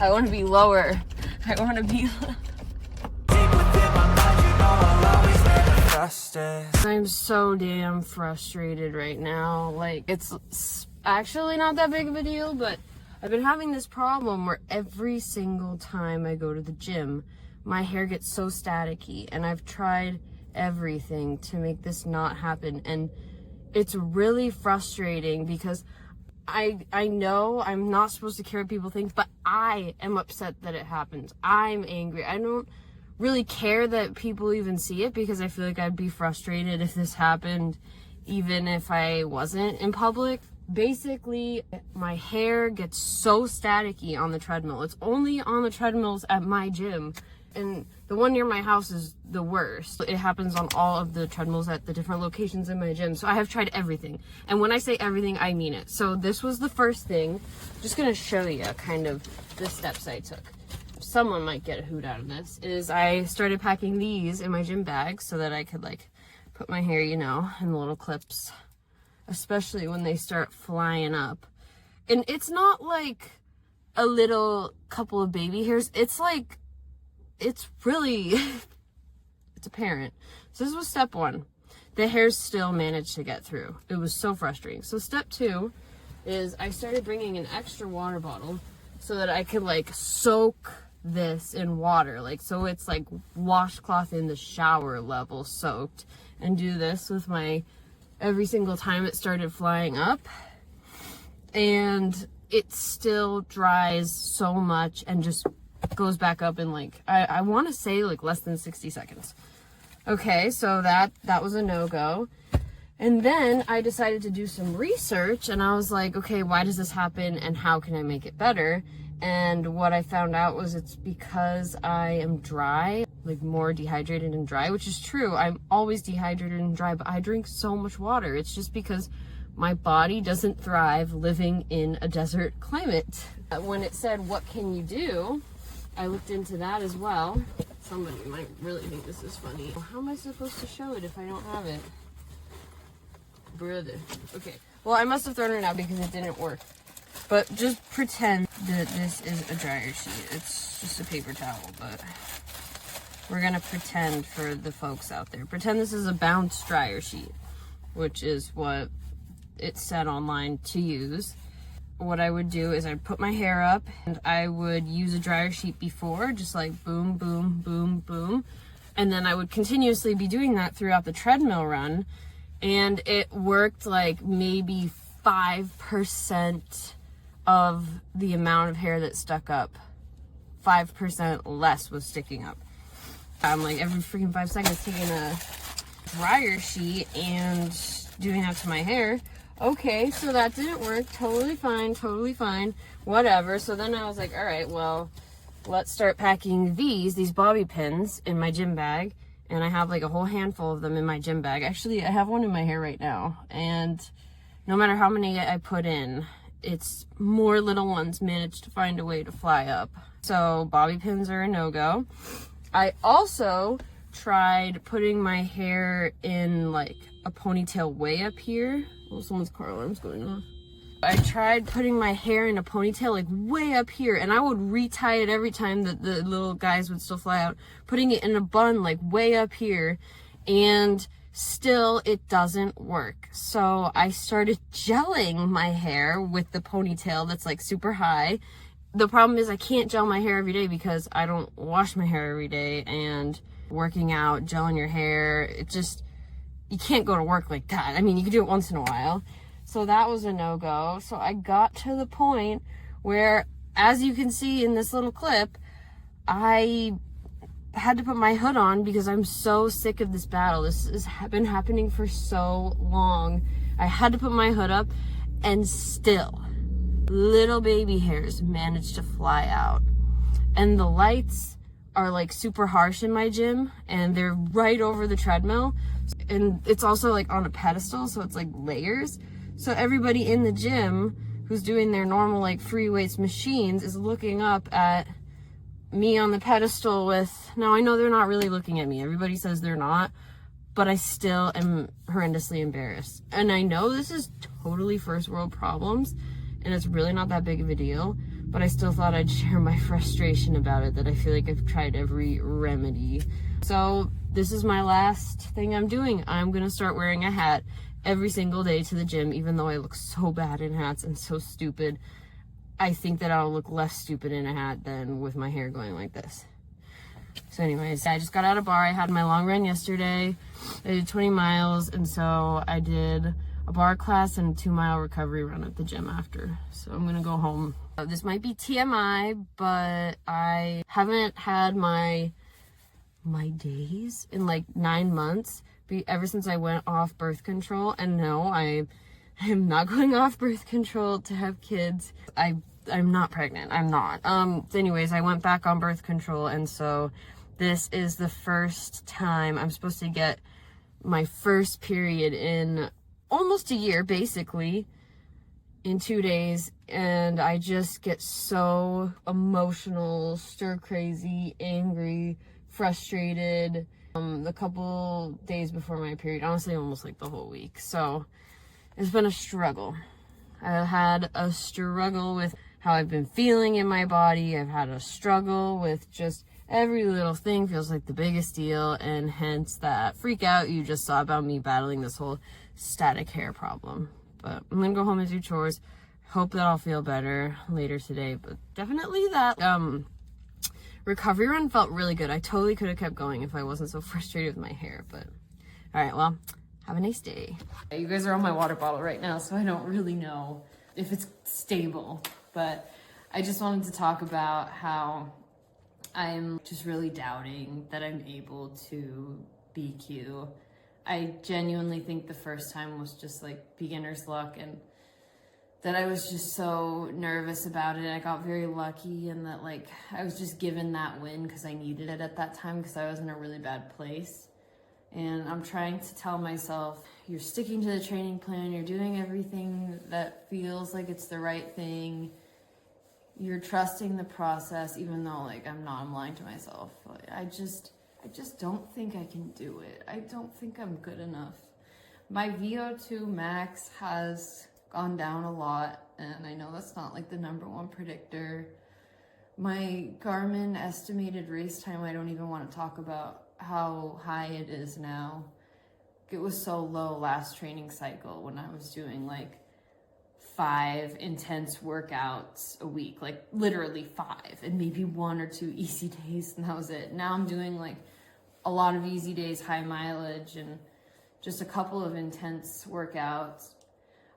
I want to be lower. I want to be I'm so damn frustrated right now. Like, it's actually not that big of a deal, but I've been having this problem where every single time I go to the gym, my hair gets so staticky, and I've tried everything to make this not happen, and it's really frustrating because I know I'm not supposed to care what people think, but I am upset that it happens. I'm angry. I don't really care that people even see it because I feel like I'd be frustrated if this happened even if I wasn't in public. Basically, my hair gets so staticky on the treadmill. It's only on the treadmills at my gym, and the one near my house is the worst. It happens on all of the treadmills at the different locations in my gym. So I have tried everything, and when I say everything, I mean it. So this was the first thing. I'm just gonna show you kind of the steps I took. Someone might get a hoot out of this. Is I started packing these in my gym bag so that I could like put my hair, you know, in the little clips, especially when they start flying up. And it's not like a little couple of baby hairs. It's like, it's really, it's apparent. So this was step one. The hairs still managed to get through. It was so frustrating. So step two is I started bringing an extra water bottle so that I could like soak this in water. Like, so it's like washcloth in the shower level soaked, and do this with my every single time it started flying up, and it still dries so much and just goes back up in like I want to say like less than 60 seconds. Okay, so that was a no-go. And then I decided to do some research, and I was like, okay, why does this happen and how can I make it better? And what I found out was it's because I am dry, like more dehydrated and dry, which is true. I'm always dehydrated and dry, but I drink so much water. It's just because my body doesn't thrive living in a desert climate. When it said, what can you do? I looked into that as well. Somebody might really think this is funny. How am I supposed to show it if I don't have it? Brother. Okay. Well, I must have thrown it out because it didn't work. But just pretend that this is a dryer sheet. It's just a paper towel, but we're gonna pretend for the folks out there. Pretend this is a bounce dryer sheet, which is what it said online to use. What I would do is I'd put my hair up, and I would use a dryer sheet before, just like boom, boom, boom, boom. And then I would continuously be doing that throughout the treadmill run. And it worked like maybe 5% of the amount of hair that stuck up. 5% less was sticking up. I'm like every freaking 5 seconds taking a dryer sheet and doing that to my hair. Okay, so that didn't work. Totally fine, whatever. So then I was like, all right, well, let's start packing these bobby pins in my gym bag. And I have like a whole handful of them in my gym bag. Actually, I have one in my hair right now. And no matter how many I put in, it's more little ones manage to find a way to fly up. So bobby pins are a no-go. I also tried putting my hair in like a ponytail way up here. Oh, someone's car alarm's going off. I tried putting my hair in a ponytail like way up here, and I would retie it every time that the little guys would still fly out, putting it in a bun like way up here, and still it doesn't work. So I started gelling my hair with the ponytail that's like super high. The problem is I can't gel my hair every day because I don't wash my hair every day, and working out, gelling your hair, it just, you can't go to work like that. I mean, you can do it once in a while. So that was a no-go. So I got to the point where, as you can see in this little clip, I had to put my hood on because I'm so sick of this battle. This has been happening for so long. I had to put my hood up, and still, little baby hairs managed to fly out. And the lights are like super harsh in my gym, and they're right over the treadmill. And it's also like on a pedestal, so it's like layers. So everybody in the gym who's doing their normal like free weights machines is looking up at me on the pedestal with, now I know they're not really looking at me. Everybody says they're not, but I still am horrendously embarrassed. And I know this is totally first world problems, and it's really not that big of a deal, but I still thought I'd share my frustration about it, that I feel like I've tried every remedy. So this is my last thing I'm doing. I'm gonna start wearing a hat every single day to the gym, even though I look so bad in hats and so stupid. I think that I'll look less stupid in a hat than with my hair going like this. So anyways, I just got out of bar. I had my long run yesterday. I did 20 miles, and so I did a bar class and a 2-mile recovery run at the gym after. So I'm gonna go home. This might be TMI, but I haven't had my days in like 9 months ever since I went off birth control. And no, I am not going off birth control to have kids. I'm not pregnant. I'm not. Anyways, I went back on birth control, and so this is the first time I'm supposed to get my first period in almost a year, basically, in 2 days, and I just get so emotional, stir crazy, angry, frustrated. The couple days before my period, honestly, almost like the whole week. So it's been a struggle. I had a struggle with how I've been feeling in my body. I've had a struggle with just every little thing feels like the biggest deal, and hence that freak out you just saw about me battling this whole static hair problem. But I'm gonna go home and do chores. Hope that I'll feel better later today. But definitely that recovery run felt really good. I totally could have kept going if I wasn't so frustrated with my hair. But all right, well, have a nice day. You guys are on my water bottle right now, so I don't really know if it's stable. But I just wanted to talk about how I'm just really doubting that I'm able to BQ. I genuinely think the first time was just like beginner's luck, and that I was just so nervous about it. I got very lucky, and that like I was just given that win because I needed it at that time because I was in a really bad place. And I'm trying to tell myself, you're sticking to the training plan, you're doing everything that feels like it's the right thing. You're trusting the process, even though like I'm not, I'm lying to myself. I just don't think I can do it. I don't think I'm good enough. My VO2 max has gone down a lot, and I know that's not like the #1 predictor. My Garmin estimated race time, I don't even want to talk about how high it is now. It was so low last training cycle when I was doing like 5 intense workouts a week, like literally 5, and maybe 1 or 2 easy days, and that was it. Now I'm doing like a lot of easy days, high mileage, and just a couple of intense workouts.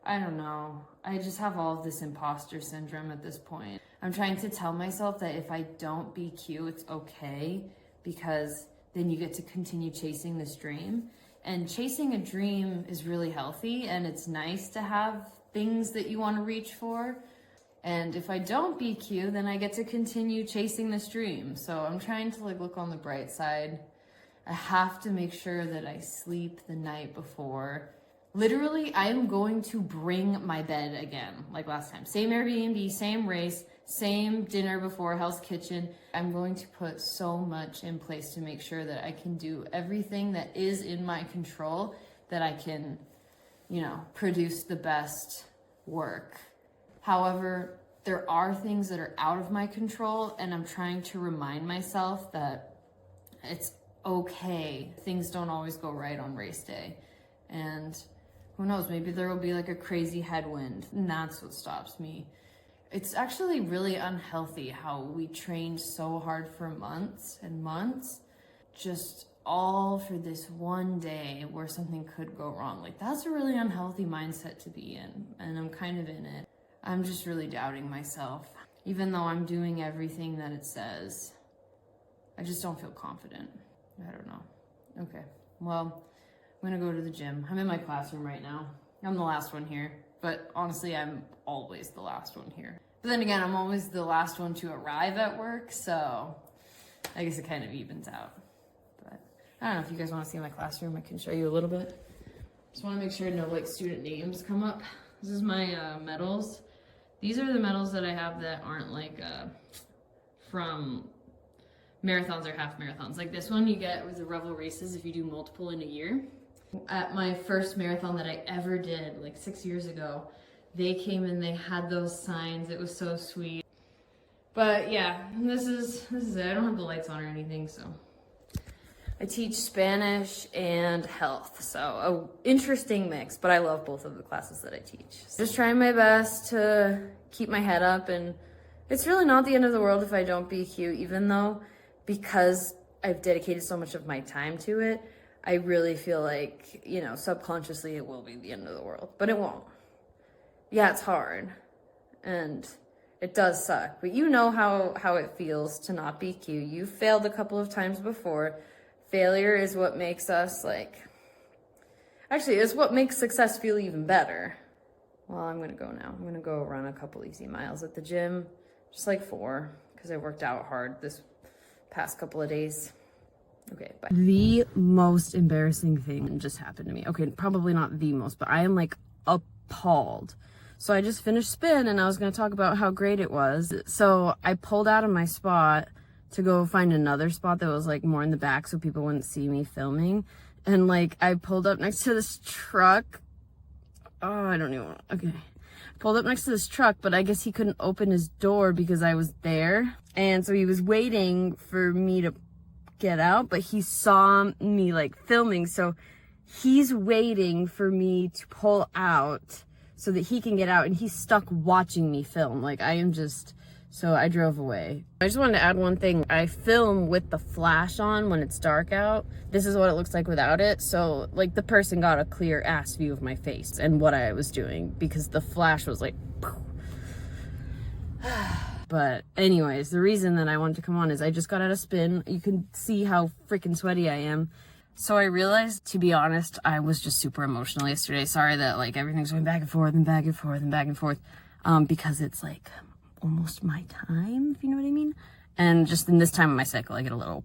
I don't know. I just have all of this imposter syndrome at this point. I'm trying to tell myself that if I don't BQ, it's okay, because then you get to continue chasing this dream. And chasing a dream is really healthy, and it's nice to have things that you want to reach for. And if I don't BQ, then I get to continue chasing this dream. So I'm trying to like look on the bright side. I have to make sure that I sleep the night before. Literally, I am going to bring my bed again, like last time. Same Airbnb, same race, same dinner before Hell's Kitchen. I'm going to put so much in place to make sure that I can do everything that is in my control, that I can, produce the best work. However, there are things that are out of my control, and I'm trying to remind myself that it's okay. Things don't always go right on race day. And who knows, maybe there will be like a crazy headwind, and that's what stops me. It's actually really unhealthy how we trained so hard for months and months, just all for this one day where something could go wrong. Like, that's a really unhealthy mindset to be in, and I'm kind of in it. I'm just really doubting myself. Even though I'm doing everything that it says, I just don't feel confident. I don't know. Okay, well, I'm gonna go to the gym. I'm in my classroom right now. I'm the last one here, but honestly, I'm always the last one here. But then again, I'm always the last one to arrive at work, so I guess it kind of evens out. But I don't know if you guys want to see my classroom. I can show you a little bit. Just want to make sure no like student names come up. This is my medals. These are the medals that I have that aren't like from marathons or half marathons. Like this one you get with the Revel races if you do multiple in a year. At my first marathon that I ever did, like 6 years ago, they came and they had those signs. It was so sweet. But yeah, this is it. I don't have the lights on or anything, so. I teach Spanish and health, so a interesting mix, but I love both of the classes that I teach. Just trying my best to keep my head up, and it's really not the end of the world if I don't BQ, even though because I've dedicated so much of my time to it, I really feel like, you know, subconsciously it will be the end of the world, but it won't. Yeah, it's hard, and it does suck, but you know how it feels to not BQ. You've failed a couple of times before. Failure is what makes us actually, it's what makes success feel even better. Well, I'm gonna go now. I'm gonna go run a couple easy miles at the gym, just like 4, because I worked out hard this past couple of days. Okay, bye. The most embarrassing thing just happened to me. Okay, probably not the most, but I am like appalled. So I just finished spin and I was gonna talk about how great it was. So I pulled out of my spot to go find another spot that was like more in the back so people wouldn't see me filming. And like I pulled up next to this truck. Oh, I don't even, okay. Pulled up next to this truck, but I guess he couldn't open his door because I was there. And so he was waiting for me to get out, but he saw me like filming. So he's waiting for me to pull out so that he can get out, and he's stuck watching me film. Like I am just, so I drove away. I just wanted to add one thing. I film with the flash on when it's dark out. This is what it looks like without it. So like the person got a clear ass view of my face and what I was doing because the flash was like, but anyways, the reason that I wanted to come on is I just got out of spin. You can see how freaking sweaty I am. So I realized, to be honest, I was just super emotional yesterday. Sorry that like everything's going back and forth and back and forth and back and forth. Because it's like almost my time, if you know what I mean. And just in this time of my cycle, I get a little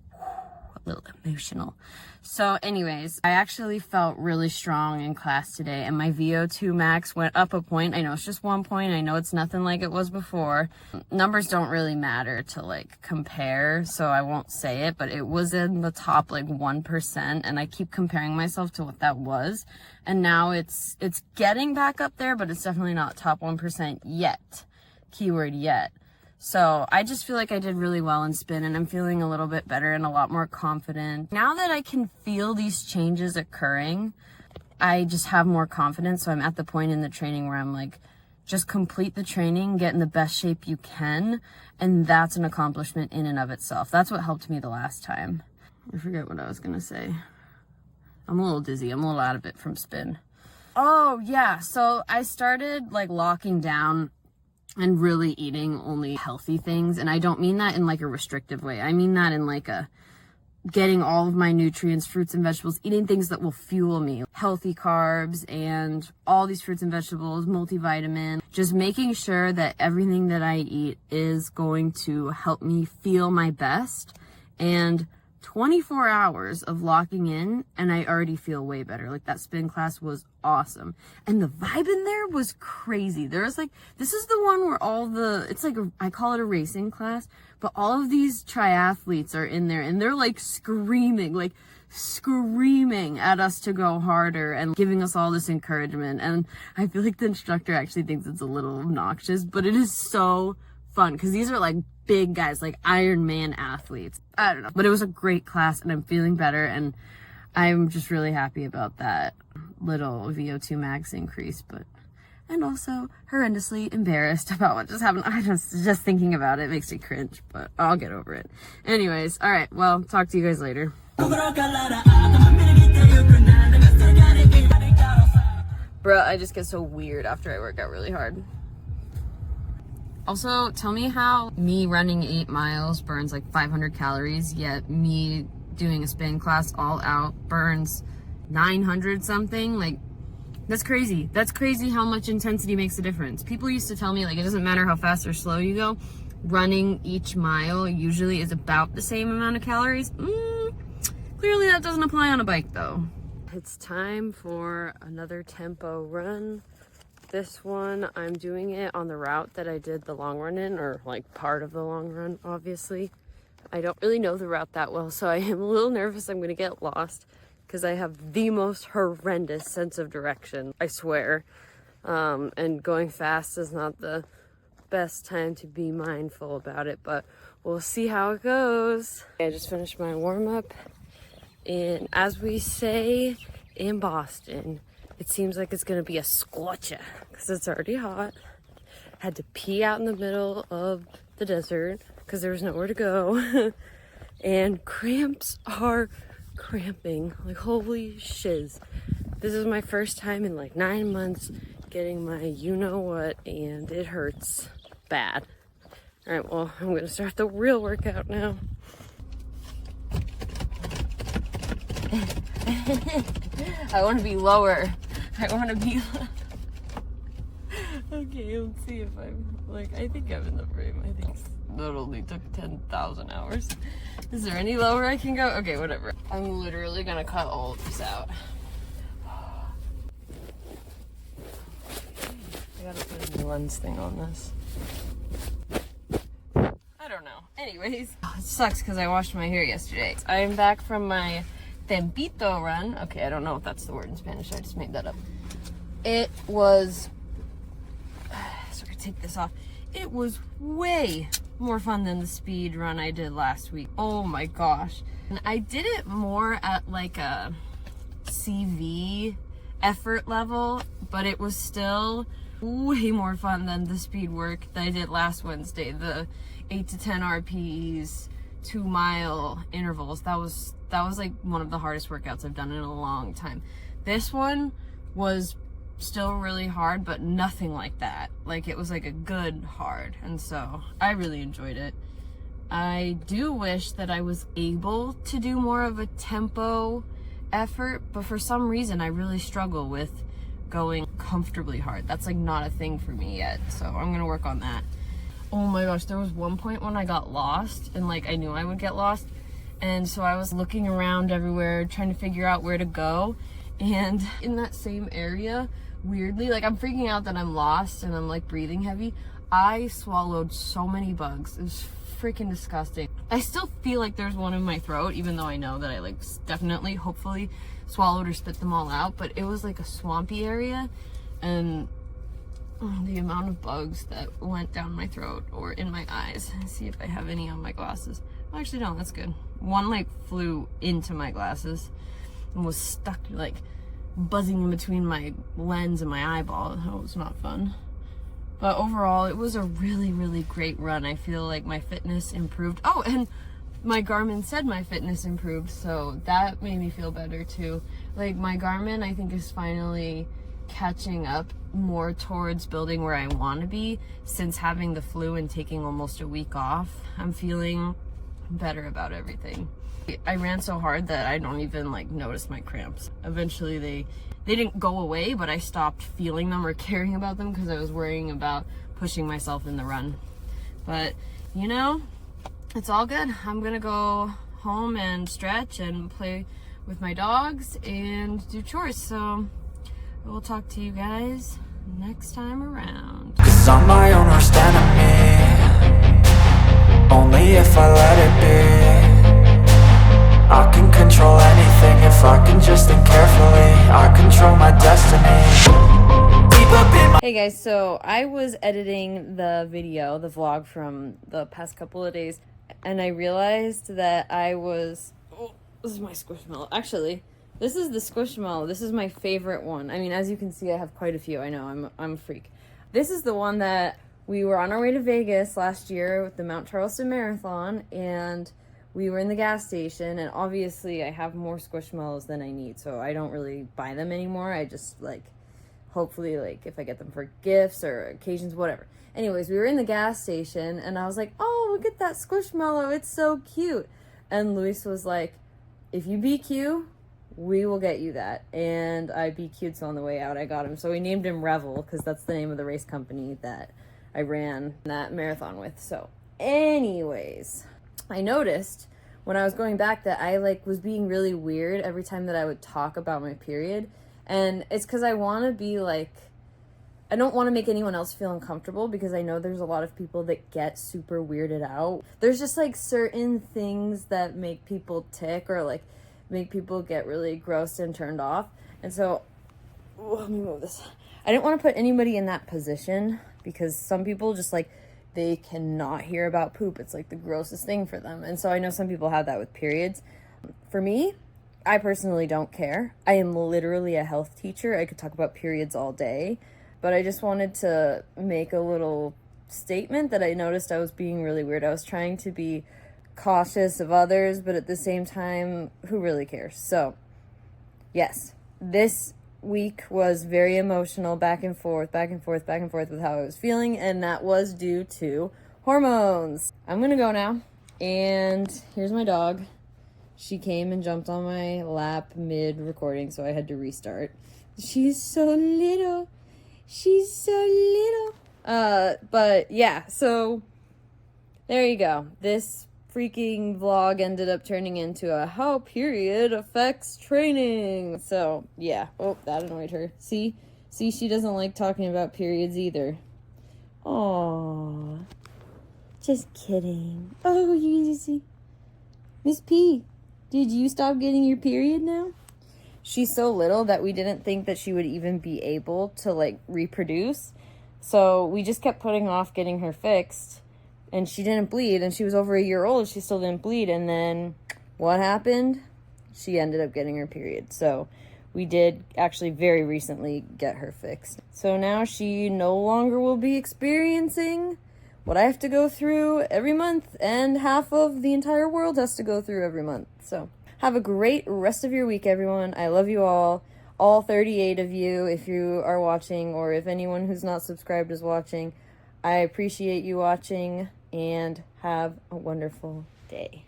emotional. So anyways, I actually felt really strong in class today, and my VO2 max went up a point. I know it's just 1 point. I know it's nothing like it was before. Numbers don't really matter to like compare, so I won't say it, but it was in the top like 1%, and I keep comparing myself to what that was. And now it's getting back up there, but it's definitely not top 1% yet. Keyword yet. So I just feel like I did really well in spin, and I'm feeling a little bit better and a lot more confident. Now that I can feel these changes occurring, I just have more confidence. So I'm at the point in the training where I'm like, just complete the training, get in the best shape you can. And that's an accomplishment in and of itself. That's what helped me the last time. I forget what I was gonna say. I'm a little dizzy. I'm a little out of it from spin. Oh yeah, so I started like locking down and really eating only healthy things. And I don't mean that in like a restrictive way. I mean that in like a getting all of my nutrients, fruits and vegetables, eating things that will fuel me. Healthy carbs and all these fruits and vegetables, multivitamin. Just making sure that everything that I eat is going to help me feel my best. And 24 hours of locking in, and I already feel way better. Like that spin class was awesome. And the vibe in there was crazy. There's like, this is the one where all the, it's like, I call it a racing class, but all of these triathletes are in there and they're like screaming at us to go harder and giving us all this encouragement. And I feel like the instructor actually thinks it's a little obnoxious, but it is so fun because these are like big guys, like Ironman athletes. I don't know, but it was a great class and I'm feeling better, and I'm just really happy about that little VO2 max increase, and also horrendously embarrassed about what just happened. I just thinking about it makes me cringe, but I'll get over it. Anyways, all right, well, talk to you guys later. Bruh, I just get so weird after I work out really hard. Also, tell me how me running 8 miles burns like 500 calories, yet me doing a spin class all out burns 900 something. Like, that's crazy. That's crazy how much intensity makes a difference. People used to tell me, like, it doesn't matter how fast or slow you go. Running each mile usually is about the same amount of calories. Clearly that doesn't apply on a bike, though. It's time for another tempo run. This one, I'm doing it on the route that I did the long run in, or like part of the long run, obviously. I don't really know the route that well, so I am a little nervous I'm gonna get lost because I have the most horrendous sense of direction, I swear. And going fast is not the best time to be mindful about it, but we'll see how it goes. I just finished my warm-up, and as we say in Boston, it seems like it's gonna be a scorcher because it's already hot. Had to pee out in the middle of the desert because there was nowhere to go. And cramps are cramping, like holy shiz. This is my first time in like 9 months getting my you-know-what, and it hurts bad. All right, well, I'm gonna start the real workout now. I wanna be lower. I wanna be okay, let's see if I'm like, I think I'm in the frame. I think that only took 10,000 hours. Is there any lower I can go? Okay, whatever. I'm literally gonna cut all of this out. I gotta put a new lens thing on this. I don't know. Anyways, it sucks because I washed my hair yesterday. I am back from my Tempito run. Okay, I don't know if that's the word in Spanish. I just made that up. It was, so I could take this off. It was way more fun than the speed run I did last week. Oh my gosh. And I did it more at like a CV effort level, but it was still way more fun than the speed work that I did last Wednesday. The 8 to 10 RPEs, 2-mile intervals. That was like one of the hardest workouts I've done in a long time. This one was still really hard, but nothing like that. Like, it was like a good hard, and so I really enjoyed it. I do wish that I was able to do more of a tempo effort, but for some reason I really struggle with going comfortably hard. That's like not a thing for me yet, so I'm gonna work on that. Oh my gosh, there was one point when I got lost, and like I knew I would get lost, and so I was looking around everywhere trying to figure out where to go, and in that same area, weirdly, like I'm freaking out that I'm lost and I'm like breathing heavy. I swallowed so many bugs. It was freaking disgusting. I still feel like there's one in my throat, even though I know that I like definitely, hopefully, swallowed or spit them all out, but it was like a swampy area, and the amount of bugs that went down my throat or in my eyes. Let's see if I have any on my glasses. Well, actually, no, that's good. One like flew into my glasses and was stuck like buzzing in between my lens and my eyeball. That was not fun. But overall, it was a really, really great run. I feel like my fitness improved. Oh, and my Garmin said my fitness improved, so that made me feel better too. Like, my Garmin, I think, is finally catching up more towards building where I want to be since having the flu and taking almost a week off. I'm feeling better about everything. I ran so hard that I don't even like notice my cramps. Eventually they didn't go away, but I stopped feeling them or caring about them because I was worrying about pushing myself in the run. But you know, it's all good. I'm gonna go home and stretch and play with my dogs and do chores. So we'll talk to you guys next time around. 'Cause I'm my own worst enemy. Only if I let it be. I can control anything if I can just think carefully. I control my destiny. Deep up in my Hey guys, so I was editing the video, the vlog from the past couple of days, and I realized that I was, oh, this is my Squishmallow. Actually, this is the Squishmallow. This is my favorite one. I mean, as you can see, I have quite a few. I know, I'm a freak. This is the one that we were on our way to Vegas last year with the Mount Charleston Marathon, and we were in the gas station, and obviously I have more Squishmallows than I need, so I don't really buy them anymore. I just, like, hopefully, like, if I get them for gifts or occasions, whatever. Anyways, we were in the gas station, and I was like, oh, look at that Squishmallow. It's so cute. And Luis was like, if you BQ, we will get you that. And I BQ'd, so on the way out, I got him. So we named him Revel, because that's the name of the race company that I ran that marathon with. So anyways, I noticed when I was going back that I like was being really weird every time that I would talk about my period. And it's because I want to be like, I don't want to make anyone else feel uncomfortable, because I know there's a lot of people that get super weirded out. There's just like certain things that make people tick or like make people get really grossed and turned off. And so, let me move this. I didn't want to put anybody in that position, because some people just like, they cannot hear about poop. It's like the grossest thing for them. And so I know some people have that with periods. For me, I personally don't care. I am literally a health teacher. I could talk about periods all day, but I just wanted to make a little statement that I noticed I was being really weird. I was trying to be cautious of others, but at the same time, who really cares? So, yes, this week was very emotional, back and forth with how I was feeling, and that was due to hormones. I'm gonna go now, and here's my dog. She came and jumped on my lap mid-recording, so I had to restart. She's so little. She's so little. But yeah, so there you go. This freaking vlog ended up turning into a how period affects training. So yeah, oh, that annoyed her. See, she doesn't like talking about periods either. Aww, just kidding. Oh, you see, Miss P, did you stop getting your period now? She's so little that we didn't think that she would even be able to like reproduce, so we just kept putting off getting her fixed. And she didn't bleed, and she was over a year old. She still didn't bleed. And then what happened? She ended up getting her period. So we did actually very recently get her fixed. So now she no longer will be experiencing what I have to go through every month, and half of the entire world has to go through every month. So have a great rest of your week, everyone. I love you all 38 of you, if you are watching, or if anyone who's not subscribed is watching. I appreciate you watching, and have a wonderful day.